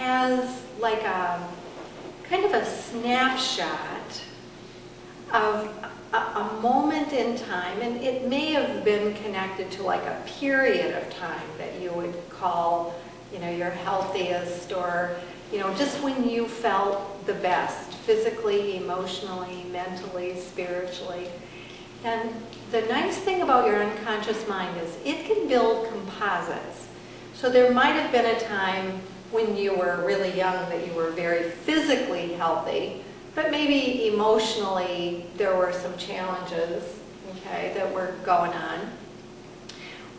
has like a kind of a snapshot of a moment in time, and it may have been connected to like a period of time that you would call, you know, your healthiest, or, you know, just when you felt the best, physically, emotionally, mentally, spiritually. And the nice thing about your unconscious mind is it can build composites. So there might have been a time when you were really young that you were very physically healthy, but maybe emotionally there were some challenges, okay, that were going on.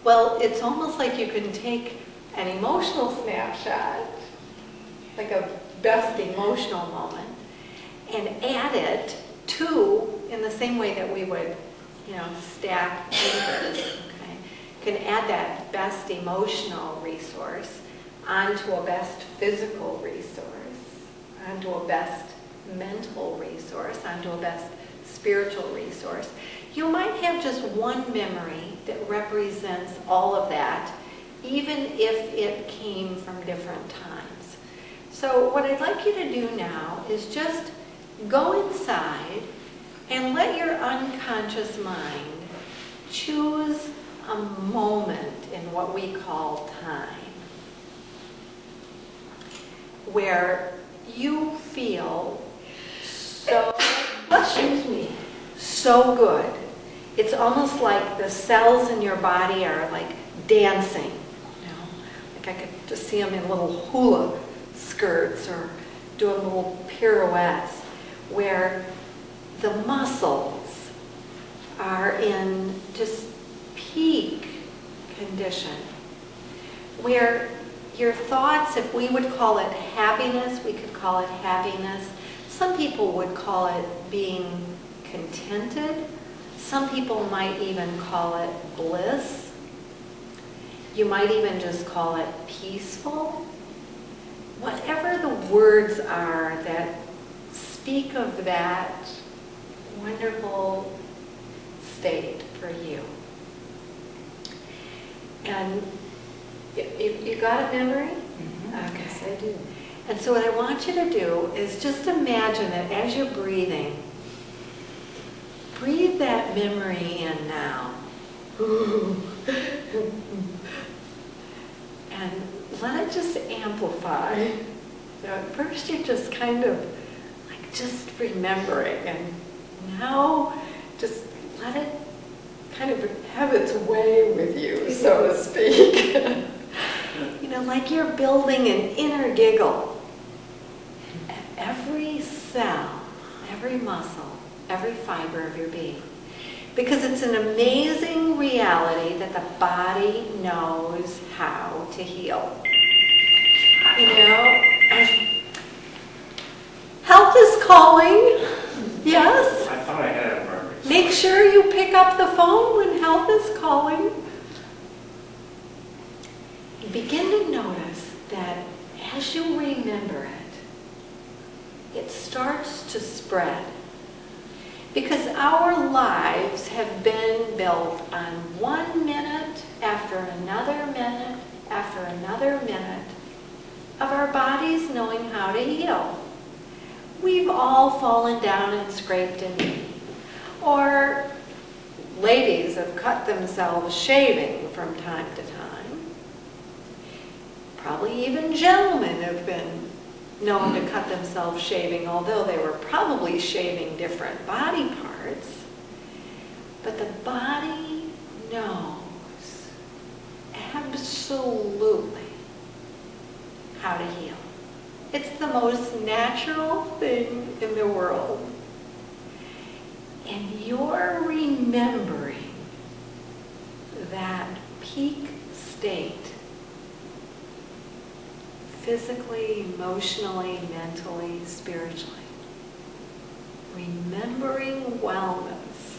Well, it's almost like you can take an emotional snapshot, like a best emotional moment, and add it to, in the same way that we would, you know, stack anchors, okay? You can add that best emotional resource onto a best physical resource, onto a best mental resource, onto a best spiritual resource. You might have just one memory that represents all of that, even if it came from different times. So what I'd like you to do now is just go inside and let your unconscious mind choose a moment in what we call time, where you feel so, excuse me, so good. It's almost like the cells in your body are like dancing, you know, like I could just see them in little hula skirts or doing little pirouettes, where the muscles are in just peak condition, where your thoughts, if we would call it happiness, we could call it happiness. Some people would call it being contented. Some people might even call it bliss. You might even just call it peaceful. Whatever the words are that speak of that wonderful state for you. And you got a memory? Mm-hmm. Okay. Yes, I do. And so what I want you to do is just imagine that as you're breathing, breathe that memory in now. And let it just amplify. So at first you're just kind of like just remembering, and now just let it kind of have its way with you, so to speak. You know, like you're building an inner giggle at every cell, every muscle, every fiber of your being. Because it's an amazing reality that the body knows how to heal. You know, health is calling, yes? I thought I had it perfect. Make sure you pick up the phone when health is calling. Begin to notice that as you remember it, it starts to spread. Because our lives have been built on 1 minute after another minute after another minute of our bodies knowing how to heal. We've all fallen down and scraped a knee. Or ladies have cut themselves shaving from time to time. Probably even gentlemen have been known to cut themselves shaving, although they were probably shaving different body parts. But the body knows absolutely how to heal. It's the most natural thing in the world. And you're remembering that peak state, physically, emotionally, mentally, spiritually. Remembering wellness.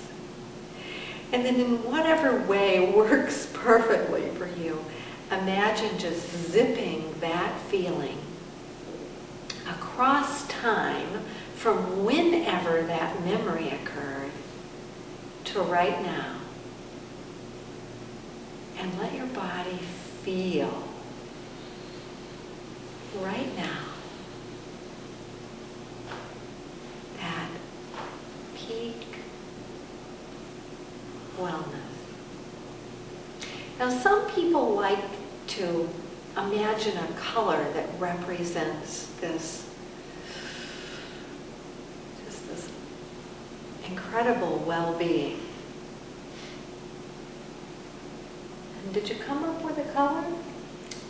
And then in whatever way works perfectly for you, imagine just zipping that feeling across time from whenever that memory occurred to right now. And let your body feel right now Now, some people like to imagine a color that represents this, just this incredible well-being. And did you come up with a color?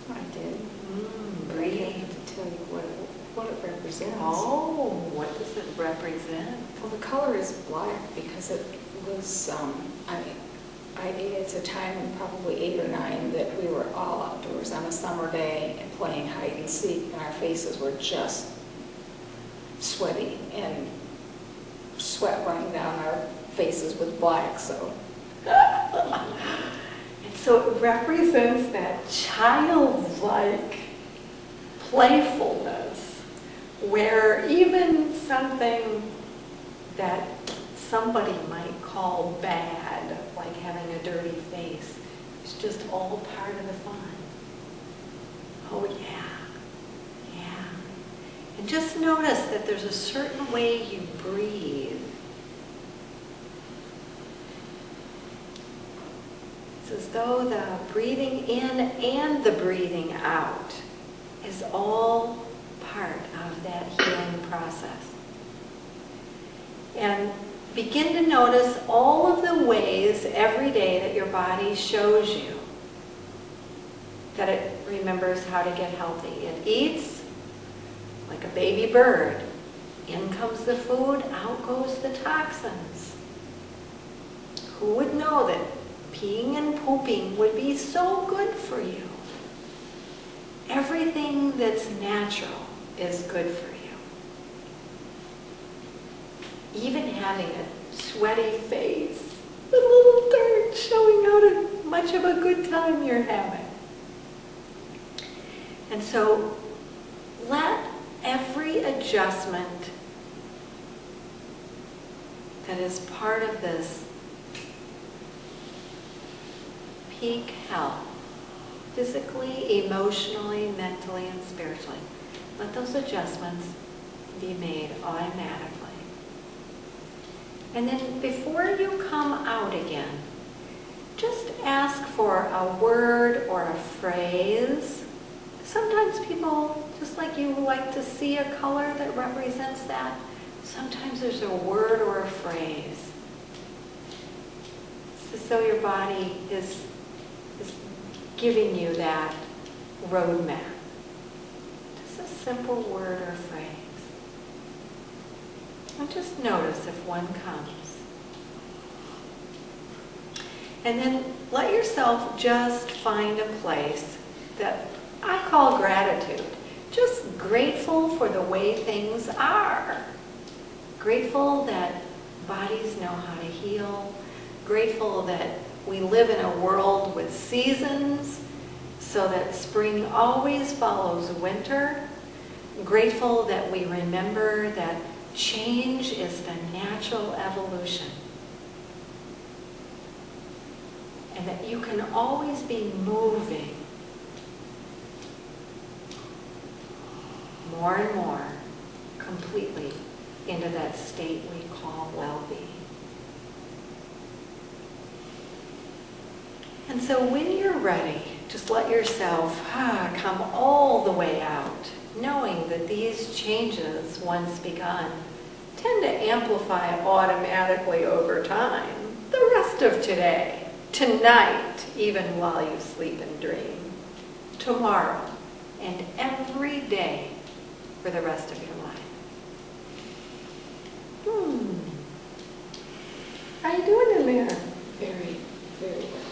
I did. But I Breathe. can't To tell you what it represents. Oh, what does it represent? Well, the color is black because it was, I it's a time, probably 8 or 9, that we were all outdoors on a summer day and playing hide and seek, and our faces were just sweaty and sweat running down our faces with black, so. And so it represents that childlike playfulness where even something that somebody might call bad, like having a dirty face, is just all part of the fun. Oh yeah, yeah. And just notice that there's a certain way you breathe. It's as though the breathing in and the breathing out is all part of that healing process. And begin to notice all of the ways every day that your body shows you that it remembers how to get healthy. It eats like a baby bird. In comes the food, out goes the toxins. Who would know that peeing and pooping would be so good for you? Everything that's natural is good for you. Even having a sweaty face, a little dirt showing how much of a good time you're having. And so let every adjustment that is part of this peak health, physically, emotionally, mentally, and spiritually, let those adjustments be made automatically. And then before you come out again, just ask for a word or a phrase. Sometimes people, just like you, like to see a color that represents that. Sometimes there's a word or a phrase. It's as though your body is giving you that roadmap. Just a simple word or phrase. And just notice if one comes. And then let yourself just find a place that I call gratitude. Just grateful for the way things are. Grateful that bodies know how to heal. Grateful that we live in a world with seasons, so that spring always follows winter. Grateful that we remember that change is the natural evolution. And that you can always be moving more and more completely into that state we call well-being. And so when you're ready, just let yourself come all the way out, knowing that these changes, once begun, tend to amplify automatically over time, the rest of today, tonight, even while you sleep and dream, tomorrow, and every day for the rest of your life. How you doing in there? Very, very well.